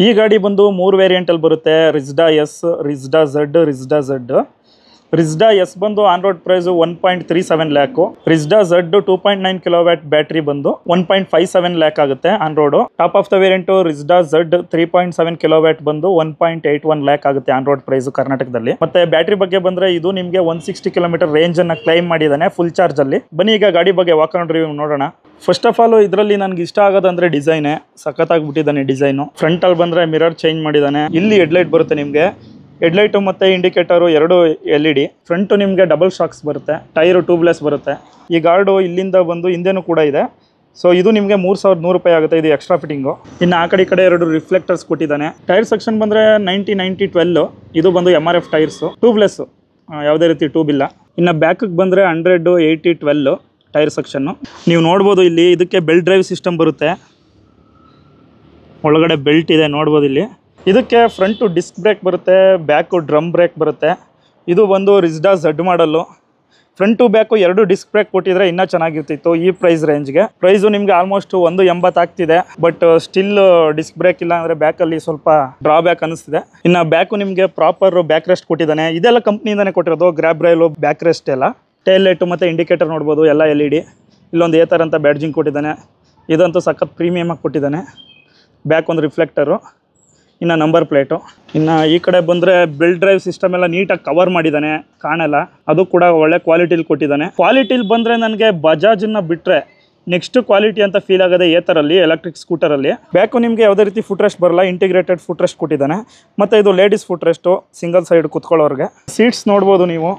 ಈ ಗಾಡಿ ಬಂದು 3 ವೇರಿಯಂಟಲ್ಲಿ ಬರುತ್ತೆ. Rizta S, Rizta Z, Rizta Z. Rizta S ಬಂದು on road price 1.37 lakh. Rizta Z 2.9 kilowatt battery ಬಂದು 1.57 ಲ್ಯಾಕ್ ಆಗುತ್ತೆ on road. Top of the variant Rizta Z 3.7 kilowatt ಬಂದು 1.81 ಲ್ಯಾಕ್ ಆಗುತ್ತೆ ಆನ್ ರೋಡ್ ಪ್ರೈಸು ಕರ್ನಾಟಕದಲ್ಲಿ. ಮತ್ತೆ ಬ್ಯಾಟ್ರಿ ಬಗ್ಗೆ ಬಂದ್ರೆ ಇದು ನಿಮಗೆ 160 ಕಿಲೋಮೀಟರ್ ರೇಂಜ್ ಅನ್ನ ಕ್ಲೈಮ್ ಮಾಡಿದ್ದಾನೆ ಫುಲ್ ಚಾರ್ಜ್ ಅಲ್ಲಿ. ಬನ್ನಿ ಈಗ ಗಾಡಿ ಬಗ್ಗೆ ವಾಕ್ ಅರೌಂಡ್ ರಿವ್ಯೂ ನೋಡೋಣ. ಫಸ್ಟ್ ಆಫ್ ಆಲ್ ಇದರಲ್ಲಿ ನನಗೆ ಇಷ್ಟ ಆಗೋದಂದ್ರೆ ಡಿಸೈನೇ ಸಖತ್ತಾಗ್ಬಿಟ್ಟಿದ್ದಾನೆ ಡಿಸೈನು. ಫ್ರಂಟ್ ಅಲ್ಲಿ ಬಂದ್ರೆ ಮಿರರ್ ಚೇಂಜ್ ಮಾಡಿದ್ದಾನೆ. ಇಲ್ಲಿ ಹೆಡ್ಲೈಟ್ ಬರುತ್ತೆ ನಿಮಗೆ. ಹೆಡ್ಲೈಟು ಮತ್ತು ಇಂಡಿಕೇಟರು ಎರಡು LED. ಫ್ರಂಟು ನಿಮಗೆ ಡಬಲ್ ಶಾಕ್ಸ್ ಬರುತ್ತೆ. ಟೈರು ಟ್ಯೂಬ್ಲೆಸ್ ಬರುತ್ತೆ. ಈ ಗಾರ್ಡು ಇಲ್ಲಿಂದ ಬಂದು ಹಿಂದೆನೂ ಕೂಡ ಇದೆ. ಸೊ ಇದು ನಿಮಗೆ 3100 ರೂಪಾಯಿ ಆಗುತ್ತೆ. ಇದು ಎಕ್ಸ್ಟ್ರಾ ಫಿಟ್ಟಿಂಗು. ಇನ್ನು ಆ ಕಡೆ ಎರಡು ರಿಫ್ಲೆಕ್ಟರ್ಸ್ ಕೊಟ್ಟಿದ್ದಾನೆ. ಟೈರ್ ಸೆಕ್ಷನ್ ಬಂದರೆ 90-90-12. ಇದು ಬಂದು MRF ಟೈರ್ಸು, ಟ್ಯೂಬ್ಲೆಸ್ಸು, ಯಾವುದೇ ರೀತಿ ಟ್ಯೂಬ್ ಇಲ್ಲ. ಇನ್ನು ಬ್ಯಾಕಿಗೆ ಬಂದರೆ 100-80-12 ಟೈರ್ ಸೆಕ್ಷನ್ನು. ನೀವು ನೋಡ್ಬೋದು ಇಲ್ಲಿ ಇದಕ್ಕೆ ಬೆಲ್ಟ್ ಡ್ರೈವ್ ಸಿಸ್ಟಮ್ ಬರುತ್ತೆ. ಒಳಗಡೆ ಬೆಲ್ಟ್ ಇದೆ ನೋಡ್ಬೋದು ಇಲ್ಲಿ. ಇದಕ್ಕೆ ಫ್ರಂಟು ಡಿಸ್ಕ್ ಬ್ರೇಕ್ ಬರುತ್ತೆ, ಬ್ಯಾಕು ಡ್ರಮ್ ಬ್ರೇಕ್ ಬರುತ್ತೆ. ಇದು ಬಂದು Rizta Z model. Front back 2 disc brake ಕೊಟ್ಟಿದ್ರೆ ಇನ್ನೂ ಚೆನ್ನಾಗಿರ್ತಿತ್ತು ಈ ಪ್ರೈಸ್ ರೇಂಜ್ಗೆ. ಪ್ರೈಸು ನಿಮಗೆ ಆಲ್ಮೋಸ್ಟ್ 180 ಆಗ್ತಿದೆ. ಬಟ್ ಸ್ಟಿಲ್ ಡಿಸ್ಕ್ ಬ್ರೇಕ್ ಇಲ್ಲ ಅಂದರೆ ಬ್ಯಾಕಲ್ಲಿ ಸ್ವಲ್ಪ ಡ್ರಾಬ್ಯಾಕ್ ಅನಿಸ್ತಿದೆ. ಇನ್ನು ಬ್ಯಾಕು ನಿಮಗೆ ಪ್ರಾಪರ್ ಬ್ಯಾಕ್ ರೆಸ್ಟ್ ಕೊಟ್ಟಿದ್ದಾನೆ. ಇದೆಲ್ಲ ಕಂಪ್ನಿಯಿಂದನೇ ಕೊಟ್ಟಿರೋದು. ಗ್ರ್ಯಾಬ್ ರೈಲು, ಬ್ಯಾಕ್ ರೆಸ್ಟ್ ಎಲ್ಲ. ಟೈಲ್ ಲೈಟು ಮತ್ತು ಇಂಡಿಕೇಟರ್ ನೋಡ್ಬೋದು ಎಲ್ಲ LED. ಇಲ್ಲೊಂದು ಏತರ ಅಂತ ಬ್ಯಾಡ್ಜಿಂಗ್ ಕೊಟ್ಟಿದ್ದಾನೆ. ಇದಂತೂ ಸಖತ್ ಪ್ರೀಮಿಯಮಾಗಿ ಕೊಟ್ಟಿದ್ದಾನೆ. ಬ್ಯಾಕ್ ಒಂದು ರಿಫ್ಲೆಕ್ಟರು, ಇನ್ನು ನಂಬರ್ ಪ್ಲೇಟು. ಇನ್ನು ಈ ಕಡೆ ಬಂದರೆ ಬೆಲ್ಟ್ ಡ್ರೈವ್ ಸಿಸ್ಟಮ್ ಎಲ್ಲ ನೀಟಾಗಿ ಕವರ್ ಮಾಡಿದ್ದಾನೆ, ಕಾಣಲ್ಲ. ಅದು ಕೂಡ ಒಳ್ಳೆ ಕ್ವಾಲಿಟಿಲಿ ಕೊಟ್ಟಿದ್ದಾನೆ. ಕ್ವಾಲಿಟಿಲಿ ಬಂದರೆ ನನಗೆ ಬಜಾಜನ್ನು ಬಿಟ್ಟರೆ ನೆಕ್ಸ್ಟ್ ಕ್ವಾಲಿಟಿ ಅಂತ ಫೀಲ್ ಆಗೋದೇ ಏತರಲ್ಲಿ, ಎಲೆಕ್ಟ್ರಿಕ್ ಸ್ಕೂಟರಲ್ಲಿ. ಬ್ಯಾಕು ನಿಮಗೆ ಯಾವುದೇ ರೀತಿ ಫುಟ್ ರೆಸ್ಟ್ ಬರಲ್ಲ, ಇಂಟಿಗ್ರೇಟೆಡ್ ಫುಟ್ ರೆಸ್ಟ್ ಕೊಟ್ಟಿದ್ದಾನೆ. ಮತ್ತು ಇದು ladies foot rest, single side ಕುತ್ಕೊಳ್ಳೋರಿಗೆ. ಸೀಟ್ಸ್ ನೋಡ್ಬೋದು ನೀವು.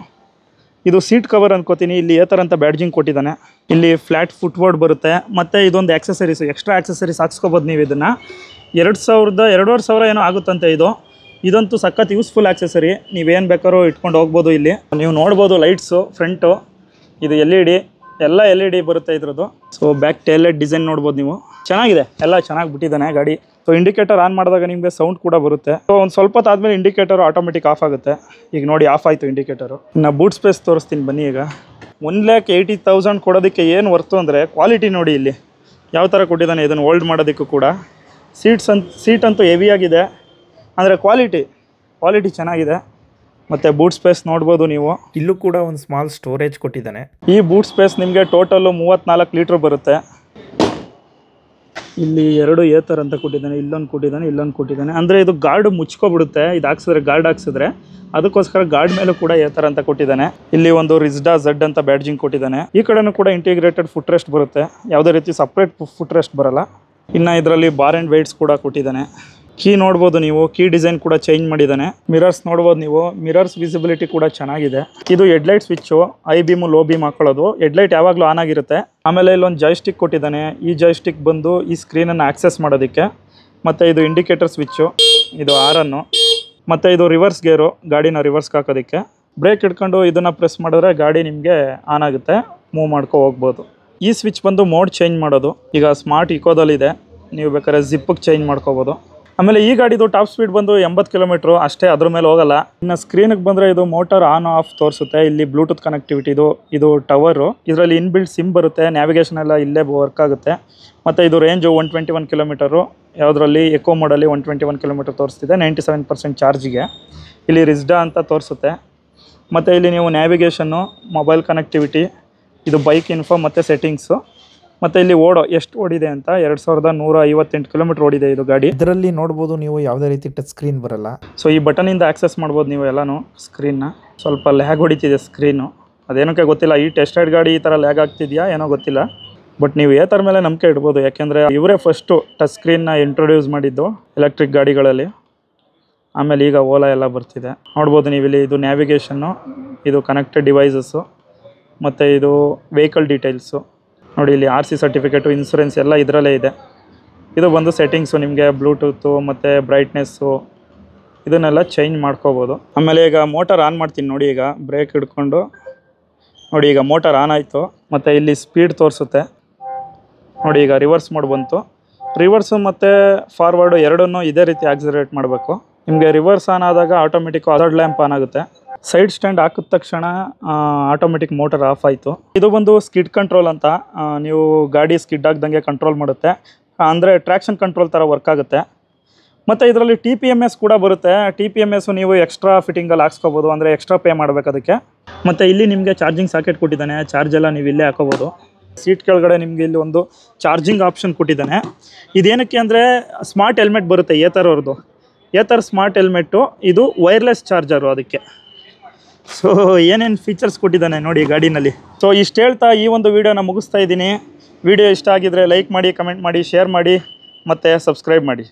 ಇದು ಸೀಟ್ ಕವರ್ ಅನ್ಕೋತೀನಿ. ಇಲ್ಲಿ ಏತರ ಅಂತ ಬ್ಯಾಡ್ಜಿಂಗ್ ಕೊಟ್ಟಿದ್ದಾನೆ. ಇಲ್ಲಿ ಫ್ಲ್ಯಾಟ್ ಫುಟ್ಬೋರ್ಡ್ ಬರುತ್ತೆ. ಮತ್ತು ಇದೊಂದು ಆಕ್ಸೆಸರೀಸ್, ಎಕ್ಸ್ಟ್ರಾ ಆಕ್ಸೆಸರೀಸ್ ಹಾಕ್ಸ್ಕೊಬೋದು ನೀವು ಇದನ್ನು. 2,000-2,500 ಏನೋ ಆಗುತ್ತಂತೆ ಇದು. ಇದಂತೂ ಸಖತ್ ಯೂಸ್ಫುಲ್ ಆಕ್ಸೆಸರಿ. ನೀವೇನು ಬೇಕಾದ್ರೂ ಇಟ್ಕೊಂಡು ಹೋಗ್ಬೋದು. ಇಲ್ಲಿ ನೀವು ನೋಡ್ಬೋದು ಲೈಟ್ಸು, ಫ್ರಂಟು ಇದು LED, ಎಲ್ಲ LED ಬರುತ್ತೆ ಇದ್ರದ್ದು. So back tail light design ನೋಡ್ಬೋದು ನೀವು. ಚೆನ್ನಾಗಿದೆ, ಎಲ್ಲ ಚೆನ್ನಾಗಿ ಬಿಟ್ಟಿದ್ದಾನೆ ಗಾಡಿ. ಸೊ ಇಂಡಿಕೇಟರ್ ಆನ್ ಮಾಡಿದಾಗ ನಿಮಗೆ ಸೌಂಡ್ ಕೂಡ ಬರುತ್ತೆ. ಸೊ ಒಂದು ಸ್ವಲ್ಪ ಹೊತ್ತಾದ್ಮೇಲೆ ಇಂಡಿಕೇಟರ್ ಆಟೋಮೆಟಿಕ್ ಆಫ್ ಆಗುತ್ತೆ. ಈಗ ನೋಡಿ ಆಫ್ ಆಯಿತು ಇಂಡಿಕೇಟರು. ಇನ್ನು ಬೂಟ್ ಸ್ಪೇಸ್ ತೋರಿಸ್ತೀನಿ ಬನ್ನಿ. ಈಗ 1,80,000 ಕೊಡೋದಕ್ಕೆ ಏನು ವರ್ತು ಅಂದರೆ ಕ್ವಾಲಿಟಿ ನೋಡಿ ಇಲ್ಲಿ ಯಾವ ಥರ ಕೊಟ್ಟಿದ್ದಾನೆ. ಇದನ್ನು ಹೋಲ್ಡ್ ಮಾಡೋದಕ್ಕೂ ಕೂಡ ಸೀಟ್ ಅಂತೂ ಹೆವಿಯಾಗಿದೆ. ಅಂದರೆ ಕ್ವಾಲಿಟಿ ಚೆನ್ನಾಗಿದೆ. ಮತ್ತು ಬೂಟ್ ಸ್ಪೇಸ್ ನೋಡ್ಬೋದು ನೀವು. ಇಲ್ಲೂ ಕೂಡ ಒಂದು ಸ್ಮಾಲ್ ಸ್ಟೋರೇಜ್ ಕೊಟ್ಟಿದ್ದಾನೆ. ಈ ಬೂಟ್ ಸ್ಪೇಸ್ ನಿಮಗೆ ಟೋಟಲ್ಲು 34 ಲೀಟ್ರ್ ಬರುತ್ತೆ. ಇಲ್ಲಿ 2 ಏತರ ಅಂತ ಕೊಟ್ಟಿದ್ದಾನೆ, ಇಲ್ಲೊಂದು ಕೊಟ್ಟಿದ್ದಾನೆ. ಅಂದರೆ ಇದು ಗಾರ್ಡ್ ಮುಚ್ಕೊಬಿಡುತ್ತೆ. ಇದು ಹಾಕ್ಸಿದ್ರೆ ಗಾರ್ಡ್ ಹಾಕ್ಸಿದ್ರೆ ಅದಕ್ಕೋಸ್ಕರ ಗಾರ್ಡ್ ಮೇಲೂ ಕೂಡ ಏತರ ಅಂತ ಕೊಟ್ಟಿದ್ದಾನೆ. ಇಲ್ಲಿ ಒಂದು ರಿಜ್ಡಾ ಝಡ್ ಅಂತ ಬ್ಯಾಡ್ಜಿಂಗ್ ಕೊಟ್ಟಿದ್ದಾನೆ. ಈ ಕಡೆನೂ ಕೂಡ ಇಂಟಿಗ್ರೇಟೆಡ್ ಫುಟ್ ರೆಸ್ಟ್ ಬರುತ್ತೆ. ಯಾವುದೇ ರೀತಿ ಸಪ್ರೇಟ್ ಫುಟ್ ರೆಸ್ಟ್ ಬರಲ್ಲ. ಇನ್ನು ಇದರಲ್ಲಿ ಬಾರ್ ಆ್ಯಂಡ್ ವೈಟ್ಸ್ ಕೂಡ ಕೊಟ್ಟಿದ್ದಾನೆ. ಕೀ ನೋಡ್ಬೋದು ನೀವು. ಕೀ ಡಿಸೈನ್ ಕೂಡ ಚೇಂಜ್ ಮಾಡಿದ್ದಾನೆ. ಮಿರರ್ಸ್ ನೋಡ್ಬೋದು ನೀವು. ಮಿರರ್ಸ್ ವಿಸಿಬಿಲಿಟಿ ಕೂಡ ಚೆನ್ನಾಗಿದೆ. ಇದು headlight switch, I beam low beam ಹಾಕೊಳ್ಳೋದು. ಹೆಡ್ಲೈಟ್ ಯಾವಾಗಲೂ ಆನ್ ಆಗಿರುತ್ತೆ. ಆಮೇಲೆ ಇಲ್ಲೊಂದು ಜಾಯ್ಸ್ಟಿಕ್ ಕೊಟ್ಟಿದ್ದಾನೆ. ಈ ಜಾಯ್ಸ್ಟಿಕ್ ಬಂದು ಈ ಸ್ಕ್ರೀನನ್ನು ಆಕ್ಸೆಸ್ ಮಾಡೋದಕ್ಕೆ. ಮತ್ತು ಇದು ಇಂಡಿಕೇಟರ್ ಸ್ವಿಚ್ಚು, ಇದು ಆರನ್ನು. ಮತ್ತು ಇದು ರಿವರ್ಸ್ ಗೇರು, ಗಾಡಿನ ರಿವರ್ಸ್ಗೆ ಹಾಕೋದಕ್ಕೆ. ಬ್ರೇಕ್ ಹಿಡ್ಕೊಂಡು ಇದನ್ನು ಪ್ರೆಸ್ ಮಾಡಿದ್ರೆ ಗಾಡಿ ನಿಮಗೆ ಆನ್ ಆಗುತ್ತೆ, ಮೂವ್ ಮಾಡ್ಕೊ ಹೋಗ್ಬೋದು. ಈ ಸ್ವಿಚ್ ಬಂದು ಮೋಡ್ ಚೇಂಜ್ ಮಾಡೋದು. ಈಗ ಸ್ಮಾರ್ಟ್ ಇಕೋದಲ್ಲಿದೆ, ನೀವು ಬೇಕಾದ್ರೆ ಜಿಪ್ಪಿಗೆ ಚೇಂಜ್ ಮಾಡ್ಕೋಬೋದು. ಆಮೇಲೆ ಈ ಗಾಡಿದು ಟಾಪ್ ಸ್ಪೀಡ್ ಬಂದು 80 ಕಿಲೋಮೀಟ್ರು ಅಷ್ಟೇ, ಅದ್ರ ಮೇಲೆ ಹೋಗಲ್ಲ. ಇನ್ನು ಸ್ಕ್ರೀನಿಗೆ ಬಂದರೆ ಇದು ಮೋಟರ್ ಆನ್ ಆಫ್ ತೋರಿಸುತ್ತೆ. ಇಲ್ಲಿ ಬ್ಲೂಟೂತ್ ಕನೆಕ್ಟಿವಿಟಿ ಇದು ಟವರು. ಇದರಲ್ಲಿ ಇನ್ಬಿಲ್ಟ್ ಸಿಮ್ ಬರುತ್ತೆ. ನ್ಯಾವಿಗೇಷನ್ ಎಲ್ಲ ಇಲ್ಲೇ ವರ್ಕ್ ಆಗುತ್ತೆ. ಮತ್ತು ಇದು ರೇಂಜು 121 ಕಿಲೋಮೀಟರು. ಯಾವುದರಲ್ಲಿ ಎಕೋ ಮೋಡಲ್ಲಿ 121 ಕಿಲೋಮೀಟರ್ ತೋರಿಸ್ತಿದೆ 97% ಚಾರ್ಜಿಗೆ. ಇಲ್ಲಿ ರಿಜ್ಡಾ ಅಂತ ತೋರಿಸುತ್ತೆ. ಮತ್ತು ಇಲ್ಲಿ ನೀವು ನ್ಯಾವಿಗೇಷನ್ನು, ಮೊಬೈಲ್ ಕನೆಕ್ಟಿವಿಟಿ, ಇದು ಬೈಕ್ ಇನ್ಫೋ ಮತ್ತು ಸೆಟ್ಟಿಂಗ್ಸು. ಮತ್ತು ಇಲ್ಲಿ ಎಷ್ಟು ಓಡಿದೆ ಅಂತ 2158 ಕಿಲೋಮೀಟರ್ ಓಡಿದೆ ಇದು ಗಾಡಿ. ಇದರಲ್ಲಿ ನೋಡ್ಬೋದು ನೀವು ಯಾವುದೇ ರೀತಿ ಟಚ್ ಸ್ಕ್ರೀನ್ ಬರಲ್ಲ. ಸೊ ಈ ಬಟನಿಂದ ಆಕ್ಸೆಸ್ ಮಾಡ್ಬೋದು ನೀವು ಎಲ್ಲನೂ ಸ್ಕ್ರೀನ್ನ. ಸ್ವಲ್ಪ ಲ್ಯಾಗ್ ಹೊಡಿತಿದೆ ಸ್ಕ್ರೀನು, ಅದೇನಕ್ಕೆ ಗೊತ್ತಿಲ್ಲ. ಈ ಟೆಸ್ಟೆಡ್ ಗಾಡಿ ಈ ಥರ ಲ್ಯಾಗ್ ಆಗ್ತಿದೆಯಾ ಏನೋ ಗೊತ್ತಿಲ್ಲ. ಬಟ್ ನೀವು ಏತರ ಮೇಲೆ ನಂಬಿಕೆ ಇಡ್ಬೋದು. ಯಾಕೆಂದರೆ ಇವರೇ ಫಸ್ಟು ಟಚ್ ಸ್ಕ್ರೀನ್ನ ಇಂಟ್ರೊಡ್ಯೂಸ್ ಮಾಡಿದ್ದು ಎಲೆಕ್ಟ್ರಿಕ್ ಗಾಡಿಗಳಲ್ಲಿ. ಆಮೇಲೆ ಈಗ ಓಲಾ ಎಲ್ಲ ಬರ್ತಿದೆ ನೋಡ್ಬೋದು ನೀವು. ಇಲ್ಲಿ ಇದು ನ್ಯಾವಿಗೇಷನ್ನು, ಇದು ಕನೆಕ್ಟೆಡ್ ಡಿವೈಸಸ್ಸು, ಮತ್ತು ಇದು ವೆಹಿಕಲ್ ಡೀಟೇಲ್ಸು ನೋಡಿ. ಇಲ್ಲಿ RC ಸರ್ಟಿಫಿಕೇಟು, ಇನ್ಸೂರೆನ್ಸ್ ಎಲ್ಲ ಇದರಲ್ಲೇ ಇದೆ. ಇದು ಬಂದು ಸೆಟ್ಟಿಂಗ್ಸು, ನಿಮಗೆ ಬ್ಲೂಟೂತು ಮತ್ತು ಬ್ರೈಟ್ನೆಸ್ಸು ಇದನ್ನೆಲ್ಲ ಚೇಂಜ್ ಮಾಡ್ಕೋಬೋದು. ಆಮೇಲೆ ಈಗ ಮೋಟರ್ ಆನ್ ಮಾಡ್ತೀನಿ ನೋಡಿ. ಈಗ ಬ್ರೇಕ್ ಹಿಡ್ಕೊಂಡು ನೋಡಿ, ಈಗ ಮೋಟರ್ ಆನ್ ಆಯಿತು. ಮತ್ತು ಇಲ್ಲಿ ಸ್ಪೀಡ್ ತೋರಿಸುತ್ತೆ ನೋಡಿ. ಈಗ ರಿವರ್ಸ್ ಮೋಡ್ ಬಂತು. ರಿವರ್ಸು ಮತ್ತು ಫಾರ್ವರ್ಡು ಎರಡನ್ನೂ ಇದೇ ರೀತಿ ಆಕ್ಸಿಲರೇಟ್ ಮಾಡಬೇಕು. ನಿಮಗೆ ರಿವರ್ಸ್ ಆನ್ ಆದಾಗ ಆಟೋಮೆಟಿಕ್ ಹಜಾರ್ಡ್ ಲ್ಯಾಂಪ್ ಆನ್ ಆಗುತ್ತೆ. ಸೈಡ್ ಸ್ಟ್ಯಾಂಡ್ ಹಾಕಿದ ತಕ್ಷಣ ಆಟೋಮೆಟಿಕ್ ಮೋಟರ್ ಆಫ್ ಆಯಿತು. ಇದು ಬಂದು ಸ್ಕಿಡ್ ಕಂಟ್ರೋಲ್ ಅಂತ. ನೀವು ಗಾಡಿ ಸ್ಕಿಡ್ ಆಗ್ದಂಗೆ ಕಂಟ್ರೋಲ್ ಮಾಡುತ್ತೆ. ಅಂದರೆ ಟ್ರ್ಯಾಕ್ಷನ್ ಕಂಟ್ರೋಲ್ ಥರ ವರ್ಕ್ ಆಗುತ್ತೆ. ಮತ್ತು ಇದರಲ್ಲಿ TPMS ಕೂಡ ಬರುತ್ತೆ. TPMS ನೀವು ಎಕ್ಸ್ಟ್ರಾ ಫಿಟ್ಟಿಂಗಲ್ಲಿ ಹಾಕ್ಸ್ಕೊಬೋದು, ಅಂದರೆ ಎಕ್ಸ್ಟ್ರಾ ಪೇ ಮಾಡಬೇಕು ಅದಕ್ಕೆ. ಮತ್ತು ಇಲ್ಲಿ ನಿಮಗೆ ಚಾರ್ಜಿಂಗ್ ಸಾಕೆಟ್ ಕೊಟ್ಟಿದ್ದಾನೆ, ಚಾರ್ಜ್ ಎಲ್ಲ ನೀವು ಇಲ್ಲೇ ಹಾಕೋಬೋದು. ಸೀಟ್ ಕೆಳಗಡೆ ನಿಮಗೆ ಇಲ್ಲಿ ಒಂದು ಚಾರ್ಜಿಂಗ್ ಆಪ್ಷನ್ ಕೊಟ್ಟಿದ್ದಾನೆ. ಇದೇನಕ್ಕೆ ಅಂದರೆ ಸ್ಮಾರ್ಟ್ ಹೆಲ್ಮೆಟ್ ಬರುತ್ತೆ ಏತರ್ ಅವ್ರದ್ದು, ಏತರ್ ಸ್ಮಾರ್ಟ್ ಹೆಲ್ಮೆಟ್ಟು. ಇದು ವೈರ್ಲೆಸ್ ಚಾರ್ಜರು ಅದಕ್ಕೆ. ಸೊ ಏನೇನು ಫೀಚರ್ಸ್ ಕೊಟ್ಟಿದ್ದಾನೆ ನೋಡಿ ಗಾಡಿನಲ್ಲಿ. ಸೊ ಇಷ್ಟು ಹೇಳ್ತಾ ಈ ಒಂದು ವೀಡಿಯೋನ ಮುಗಿಸ್ತಾ ಇದ್ದೀನಿ. ವಿಡಿಯೋ ಇಷ್ಟ ಆಗಿದರೆ ಲೈಕ್ ಮಾಡಿ, ಕಮೆಂಟ್ ಮಾಡಿ, ಶೇರ್ ಮಾಡಿ ಮತ್ತು ಸಬ್ಸ್ಕ್ರೈಬ್ ಮಾಡಿ.